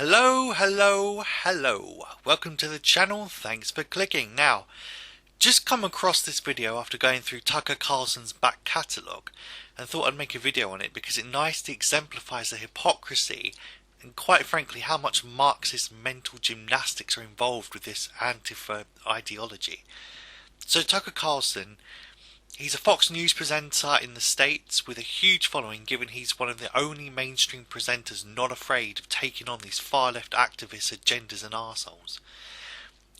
Hello. Welcome to the channel. Thanks for clicking. Now, just come across this video after going through Tucker Carlson's back catalogue and thought I'd make a video on it because it nicely exemplifies the hypocrisy and, quite frankly, how much Marxist mental gymnastics are involved with this Antifa ideology. So Tucker Carlson, he's a Fox News presenter in the States with a huge following, given he's one of the only mainstream presenters not afraid of taking on these far-left activists' agendas and arseholes.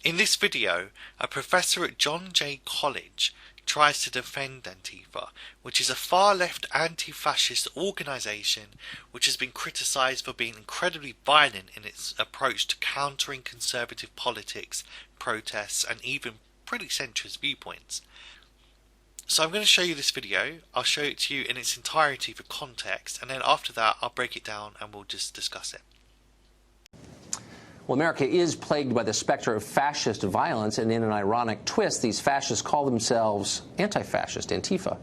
In this video, a professor at John Jay College tries to defend Antifa, which is a far-left anti-fascist organisation which has been criticised for being incredibly violent in its approach to countering conservative politics, protests and even pretty centrist viewpoints. So I'm going to show you this video. I'll show it to you in its entirety for context, and then after that I'll break it down and we'll just discuss it. Well, America is plagued by the specter of fascist violence, and in an ironic twist, these fascists call themselves anti-fascist, Antifa.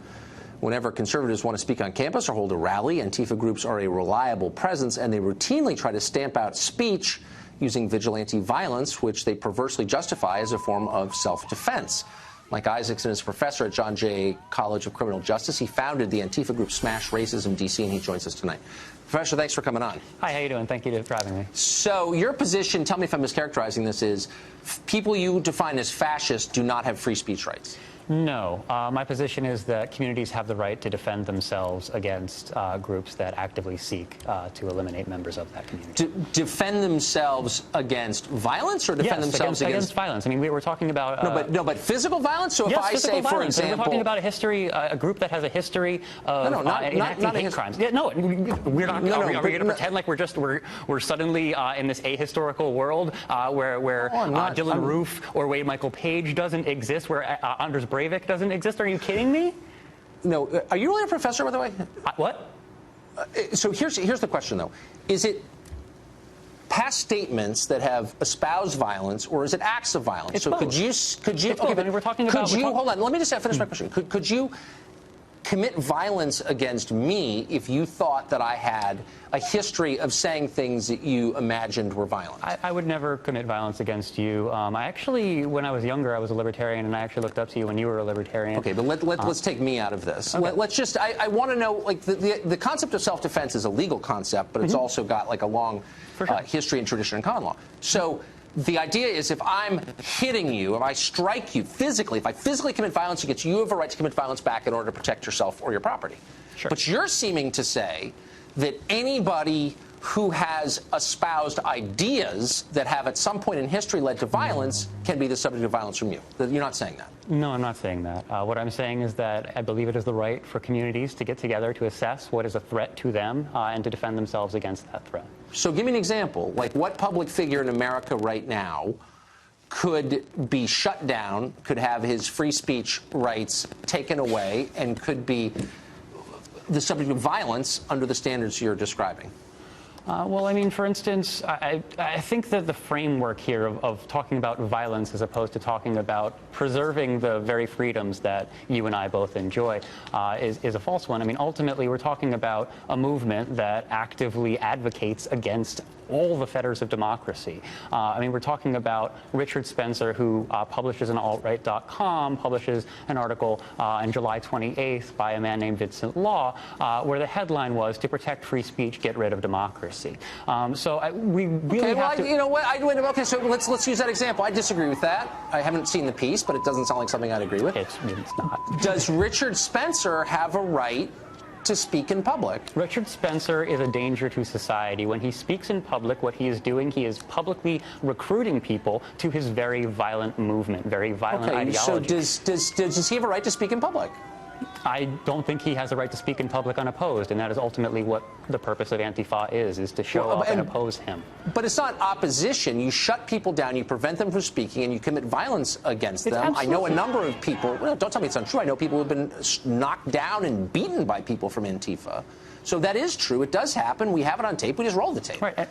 Whenever conservatives want to speak on campus or hold a rally, Antifa groups are a reliable presence, and they routinely try to stamp out speech using vigilante violence, which they perversely justify as a form of self-defense. Mike Isaacson is a professor at John Jay College of Criminal Justice. He founded the Antifa group Smash Racism DC, and he joins us tonight. Professor, thanks for coming on. Hi, how you doing? Thank you for having me. So your position, tell me if I'm mischaracterizing this, is people you define as fascists do not have free speech rights. No. My position is that communities have the right to defend themselves against groups that actively seek to eliminate members of that community. Defend themselves against violence, or defend themselves against violence? I mean, we were talking about... No, but physical violence? So if yes, I say, for example... We're talking about a history, a group that has a history of enacting hate crimes. Yeah, no, we're not... Are we going to pretend like we're suddenly in this ahistorical world where Dylan Roof or Wade Michael Page doesn't exist, where Anders Breivik doesn't exist? Are you kidding me? No. Are you really a professor, by the way? What? So here's the question, though. Is it past statements that have espoused violence, or is it acts of violence? It's so both. could you? Okay, I mean, we're talking about. Hold on. Let me just finish my question. Could you commit violence against me if you thought that I had a history of saying things that you imagined were violent? I would never commit violence against you. I actually, when I was younger, I was a libertarian, and I actually looked up to you when you were a libertarian. Okay, but let's take me out of this. Okay. Let's just, I want to know, like, the concept of self-defense is a legal concept, but it's also got, like, a long history and tradition in common law. So the idea is, if I'm hitting you, if I strike you physically, if I physically commit violence against you, you have a right to commit violence back in order to protect yourself or your property. Sure. But you're seeming to say that anybody who has espoused ideas that have at some point in history led to violence can be the subject of violence from you. You're not saying that. No, I'm not saying that. What I'm saying is that I believe it is the right for communities to get together to assess what is a threat to them and to defend themselves against that threat. So give me an example. Like, what public figure in America right now could be shut down, could have his free speech rights taken away, and could be the subject of violence under the standards you're describing? Well, I mean, for instance, I think that the framework here of talking about violence as opposed to talking about preserving the very freedoms that you and I both enjoy is a false one. I mean, ultimately, we're talking about a movement that actively advocates against all the fetters of democracy. I mean, we're talking about Richard Spencer, who publishes on altright.com, publishes an article on July 28th by a man named Vincent Law, where the headline was, "To protect free speech, get rid of democracy." We really have to... You know what? Okay, so let's use that example. I disagree with that. I haven't seen the piece, but it doesn't sound like something I'd agree with. It's not. Does Richard Spencer have a right to speak in public? Richard Spencer is a danger to society. When he speaks in public, what he is doing, he is publicly recruiting people to his very violent movement, very violent ideology. So does he have a right to speak in public? I don't think he has a right to speak in public unopposed, and that is ultimately what the purpose of Antifa is to show up and oppose him. But it's not opposition. You shut people down, you prevent them from speaking, and you commit violence against them. Absolutely. I know a number of people, well, don't tell me it's untrue, I know people who have been knocked down and beaten by people from Antifa. So that is true. It does happen. We have it on tape. We just roll the tape. Right.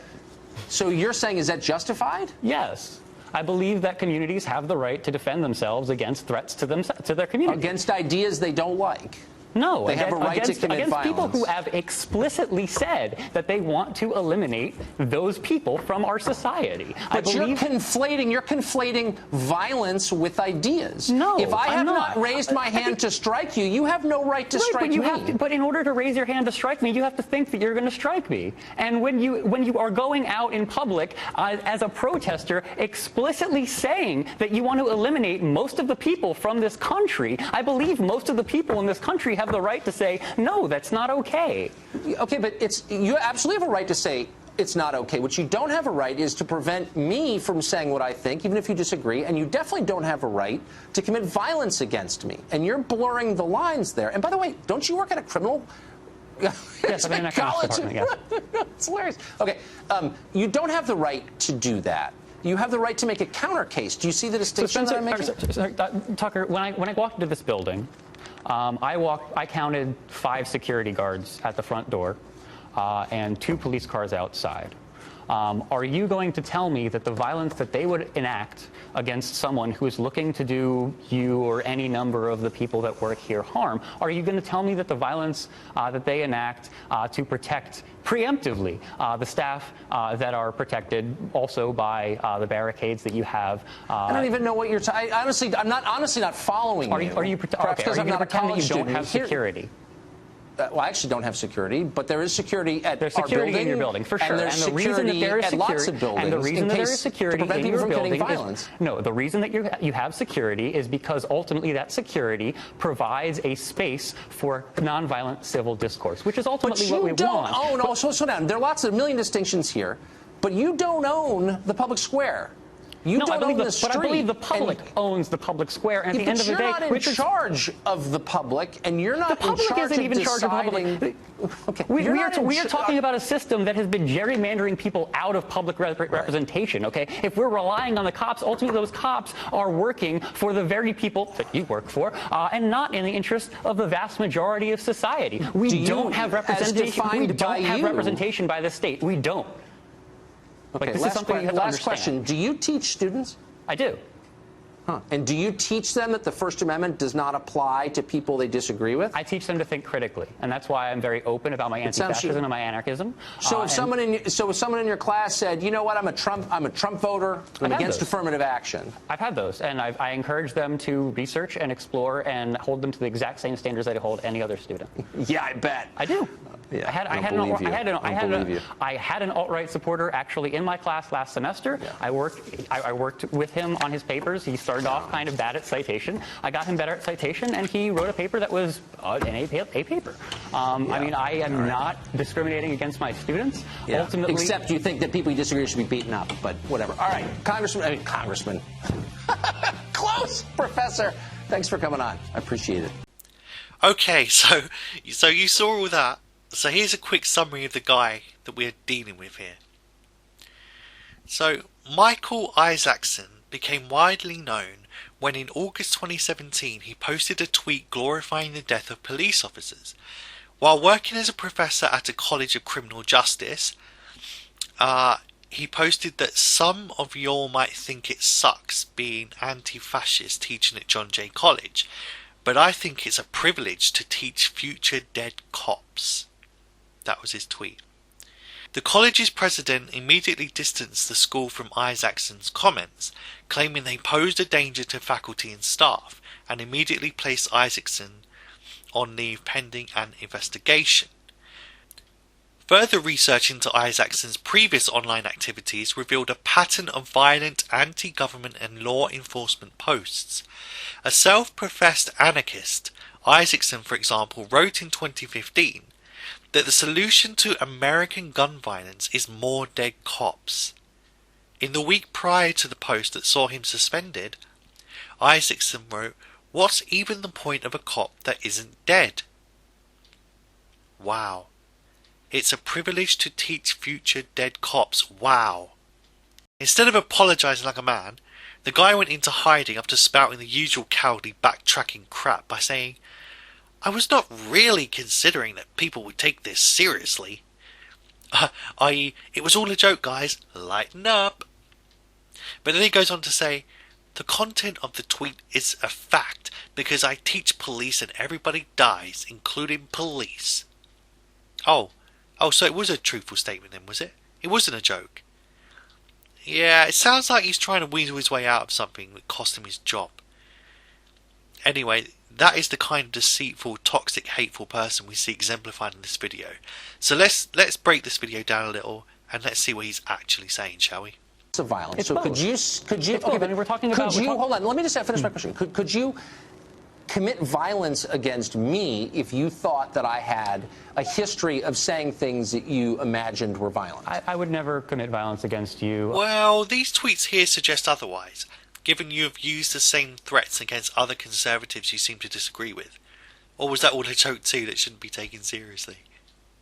So you're saying, is that justified? Yes. I believe that communities have the right to defend themselves against threats to their community. Against ideas they don't like. No, They have a right to commit against people violence. who have explicitly said that they want to eliminate those people from our society. But you're conflating violence with ideas. No, if I I'm have not. not raised my hand to strike you, you have no right to strike me. But in order to raise your hand to strike me, you have to think that you're going to strike me. And when you are going out in public as a protester, explicitly saying that you want to eliminate most of the people from this country, I believe most of the people in this country have the right to say, no, that's not okay. Okay, but you absolutely have a right to say it's not okay. What you don't have a right is to prevent me from saying what I think, even if you disagree, and you definitely don't have a right to commit violence against me. And you're blurring the lines there. And by the way, don't you work at a criminal... Yes, I'm in an economics department, yes. It's hilarious. Okay, you don't have the right to do that. You have the right to make a counter case. Do you see the distinction that I'm making? Tucker, when I walked into this building, I counted 5 security guards at the front door and 2 police cars outside. Are you going to tell me that the violence that they would enact against someone who is looking to do you or any number of the people that work here harm, are you going to tell me that the violence that they enact to protect preemptively the staff that are protected also by the barricades that you have? I don't even know what you're talking. I'm honestly not following you. Are you going to pretend that you don't have security? Well, I actually don't have security, but there is security at there's our security building. in your building, for sure. And there's the reason that there is at lots of buildings and the reason that there is security in your building is, no, the reason that you have security is because ultimately that security provides a space for nonviolent civil discourse, which is ultimately what we want. But you don't own. Slow down. There are lots of million distinctions here, but you don't own the public square. You don't own the street. But I believe the public owns the public square. And at the end of the day, you're not in charge of the public, and you're not in charge of deciding. The public isn't even in charge of public. Okay. We are talking about a system that has been gerrymandering people out of public representation. Okay. If we're relying on the cops, ultimately those cops are working for the very people that you work for, and not in the interest of the vast majority of society. We don't have representation. We don't have representation by the state. We don't. Okay, Like, last question. Do you teach students? I do. Huh. And do you teach them that the First Amendment does not apply to people they disagree with? I teach them to think critically, and that's why I'm very open about my anti-fascism and my anarchism. So if someone in your class said, you know what, I'm a Trump voter, I'm against affirmative action. I've had those, and I encourage them to research and explore and hold them to the exact same standards that I hold any other student. Yeah, I bet. I do. Yeah, I had an alt-right supporter actually in my class last semester. Yeah. I worked with him on his papers. He started off kind of bad at citation. I got him better at citation, and he wrote a paper that was an A paper. I mean, I am not discriminating against my students. Yeah. Ultimately, except you think that people you disagree should be beaten up, but whatever. All right, Congressman. Close, Professor. Thanks for coming on. I appreciate it. Okay, so you saw all that. So here's a quick summary of the guy that we're dealing with here. So Michael Isaacson became widely known when in August 2017 he posted a tweet glorifying the death of police officers. While working as a professor at a college of criminal justice, he posted that some of y'all might think it sucks being anti-fascist teaching at John Jay College, but I think it's a privilege to teach future dead cops. That was his tweet. The college's president immediately distanced the school from Isaacson's comments, claiming they posed a danger to faculty and staff, and immediately placed Isaacson on leave pending an investigation. Further research into Isaacson's previous online activities revealed a pattern of violent anti-government and law enforcement posts. A self-professed anarchist, Isaacson, for example, wrote in 2015 that the solution to American gun violence is more dead cops. In the week prior to the post that saw him suspended, Isaacson wrote, "What's even the point of a cop that isn't dead?" Wow. It's a privilege to teach future dead cops. Wow. Instead of apologising like a man, the guy went into hiding after spouting the usual cowardly backtracking crap by saying, "I was not really considering that people would take this seriously. I.e., it was all a joke, guys. Lighten up." But then he goes on to say, The content of the tweet is a fact because I teach police and everybody dies, including police. Oh, so it was a truthful statement then, was it? It wasn't a joke. Yeah, it sounds like he's trying to weasel his way out of something that cost him his job. Anyway, that is the kind of deceitful, toxic, hateful person we see exemplified in this video. So let's break this video down a little and let's see what he's actually saying, shall we? Of violence. It's so both. could you okay, I mean, we're talking about hold on, let me just finish my question. Could you commit violence against me if you thought that I had a history of saying things that you imagined were violent? I would never commit violence against you. Well, these tweets here suggest otherwise, given you have used the same threats against other conservatives you seem to disagree with. Or was that all a joke too that shouldn't be taken seriously?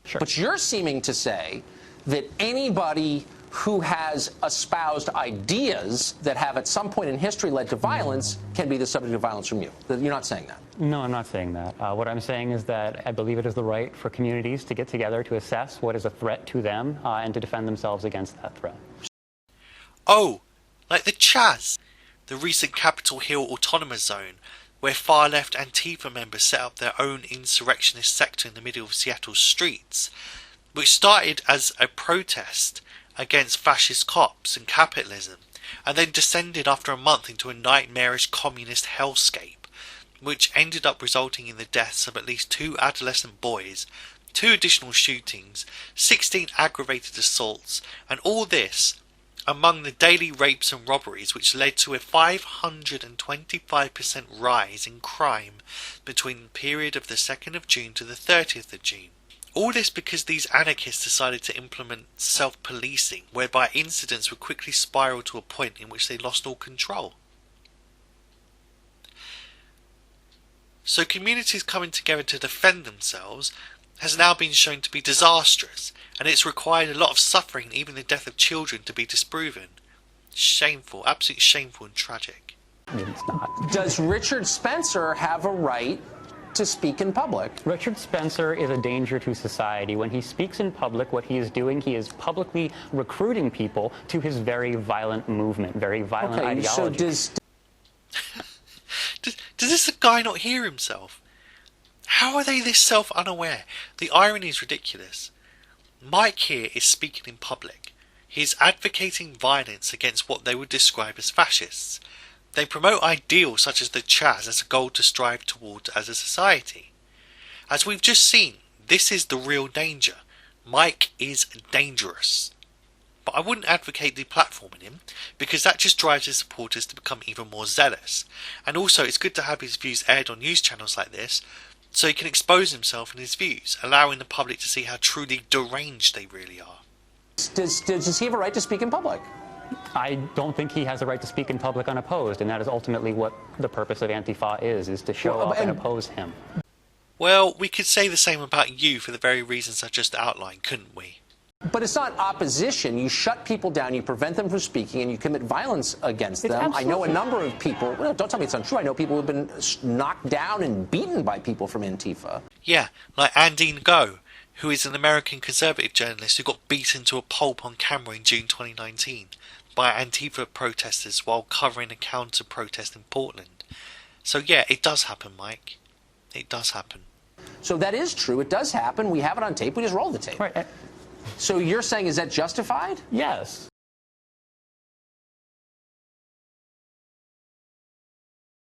Sure. But you're seeming to say that anybody who has espoused ideas that have at some point in history led to violence can be the subject of violence from you. You're not saying that. No, I'm not saying that. What I'm saying is that I believe it is the right for communities to get together to assess what is a threat to them and to defend themselves against that threat. Oh, like the Chaz, the recent Capitol Hill Autonomous Zone, where far-left Antifa members set up their own insurrectionist sector in the middle of Seattle's streets, which started as a protest against fascist cops and capitalism, and then descended after a month into a nightmarish communist hellscape, which ended up resulting in the deaths of at least 2 adolescent boys, 2 additional shootings, 16 aggravated assaults, and all this among the daily rapes and robberies, which led to a 525% rise in crime between the period of the 2nd of June to the 30th of June. All this because these anarchists decided to implement self-policing, whereby incidents would quickly spiral to a point in which they lost all control. So communities coming together to defend themselves has now been shown to be disastrous, and it's required a lot of suffering and even the death of children to be disproven. Shameful, absolutely shameful and tragic. It's not. Does Richard Spencer have a right to speak in public? Richard Spencer is a danger to society. When he speaks in public, what he is doing, he is publicly recruiting people to his very violent movement, very violent ideology. So does this guy not hear himself? How are they this self-unaware? The irony is ridiculous. Mike here is speaking in public. He is advocating violence against what they would describe as fascists. They promote ideals such as the Chaz as a goal to strive towards as a society. As we've just seen, this is the real danger. Mike is dangerous. But I wouldn't advocate deplatforming him, because that just drives his supporters to become even more zealous. And also it's good to have his views aired on news channels like this, so he can expose himself and his views, allowing the public to see how truly deranged they really are. Does he have a right to speak in public? I don't think he has a right to speak in public unopposed, and that is ultimately what the purpose of Antifa is to show up and oppose him. Well, we could say the same about you for the very reasons I just outlined, couldn't we? But it's not opposition. You shut people down, you prevent them from speaking, and you commit violence against them. I know a number of people, well, don't tell me it's untrue, I know people who have been knocked down and beaten by people from Antifa. Yeah, like Andy Ngo, who is an American conservative journalist who got beaten to a pulp on camera in June 2019 by Antifa protesters while covering a counter-protest in Portland. So yeah, it does happen, Mike. It does happen. So that is true. It does happen. We have it on tape. We just roll the tape. Right. So you're saying, is that justified? Yes.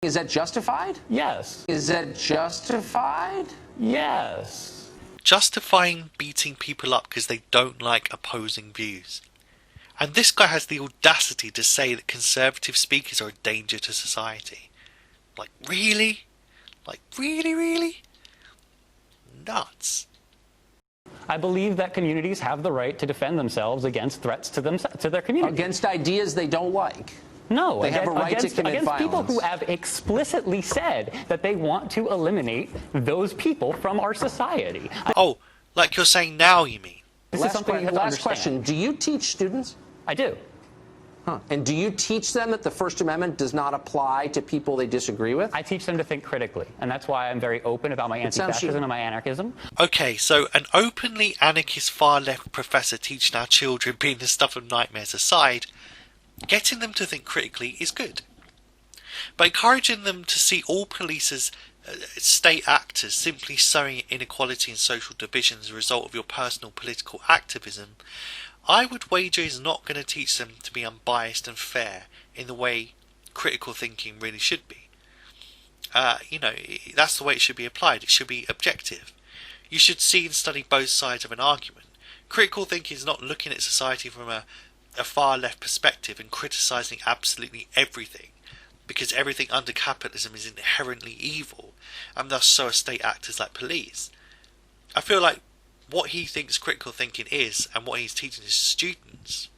Is that justified? Yes. Is that justified? Yes. Justifying beating people up because they don't like opposing views. And this guy has the audacity to say that conservative speakers are a danger to society. Like, really? Like, really? Nuts. I believe that communities have the right to defend themselves against threats to their community. Against ideas they don't like. No, they have a right to commit against violence. people who have explicitly said that they want to eliminate those people from our society. Oh, like you're saying now, you mean? This is something you have to last understand. question. Do you teach students? I do. Huh. And do you teach them that the First Amendment does not apply to people they disagree with? I teach them to think critically, and that's why I'm very open about my anti-fascism and my anarchism. Okay, so an openly anarchist far-left professor teaching our children being the stuff of nightmares aside, getting them to think critically is good. But encouraging them to see all police as state actors simply sowing inequality and social division as a result of your personal political activism, I would wager is not going to teach them to be unbiased and fair in the way critical thinking really should be. That's the way it should be applied. It should be objective. You should see and study both sides of an argument. Critical thinking is not looking at society from a far left perspective and criticising absolutely everything, because everything under capitalism is inherently evil, and thus so are state actors like police. I feel like what he thinks critical thinking is, and what he's teaching his students,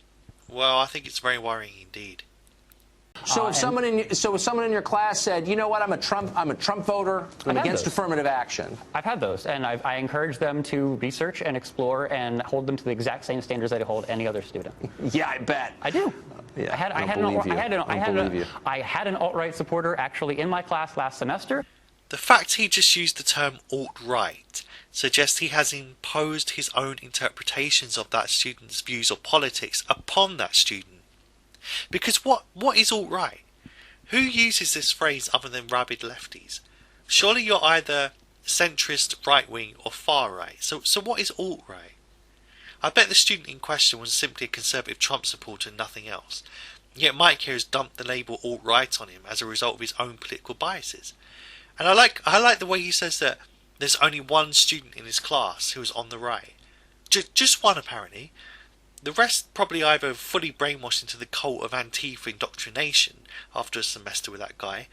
well, I think it's very worrying indeed. So if someone in your class said, you know what, I'm a Trump voter, I'm against affirmative action. I've had those, and I encourage them to research and explore and hold them to the exact same standards that I hold any other student. Yeah, I bet. I do. Yeah, I had an alt-right supporter actually in my class last semester. The fact he just used the term alt-right suggests he has imposed his own interpretations of that student's views of politics upon that student. Because what is alt-right? Who uses this phrase other than rabid lefties? Surely you're either centrist, right-wing or far-right. So what is alt-right? I bet the student in question was simply a conservative Trump supporter and nothing else. Yet Mike here has dumped the label alt-right on him as a result of his own political biases. And I like the way he says that there's only one student in his class who is on the right. Just one apparently. The rest probably either fully brainwashed into the cult of Antifa indoctrination after a semester with that guy,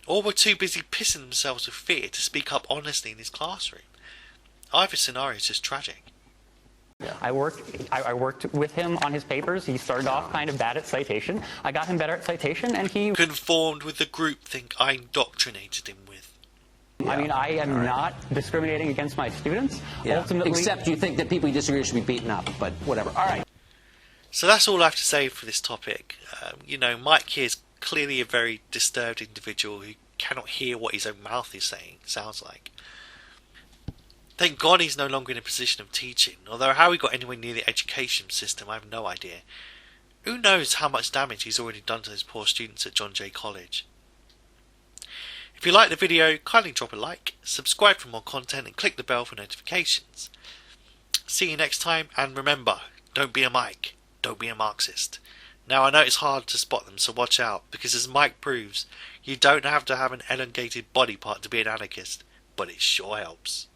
or were too busy pissing themselves with fear to speak up honestly in his classroom. Either scenario is just tragic. Yeah. I worked with him on his papers. He started off kind of bad at citation. I got him better at citation, and he conformed with the groupthink I indoctrinated him with. Yeah. I mean, I am not discriminating against my students. Yeah. Ultimately, except you think that people you disagree with should be beaten up, but whatever. All right. So that's all I have to say for this topic. Mike here is clearly a very disturbed individual who cannot hear what his own mouth is saying, sounds like. Thank God he's no longer in a position of teaching, although how he got anywhere near the education system I have no idea. Who knows how much damage he's already done to those poor students at John Jay College. If you liked the video, kindly drop a like, subscribe for more content and click the bell for notifications. See you next time, and remember, don't be a Mike, don't be a Marxist. Now I know it's hard to spot them, so watch out, because as Mike proves, you don't have to have an elongated body part to be an anarchist, but it sure helps.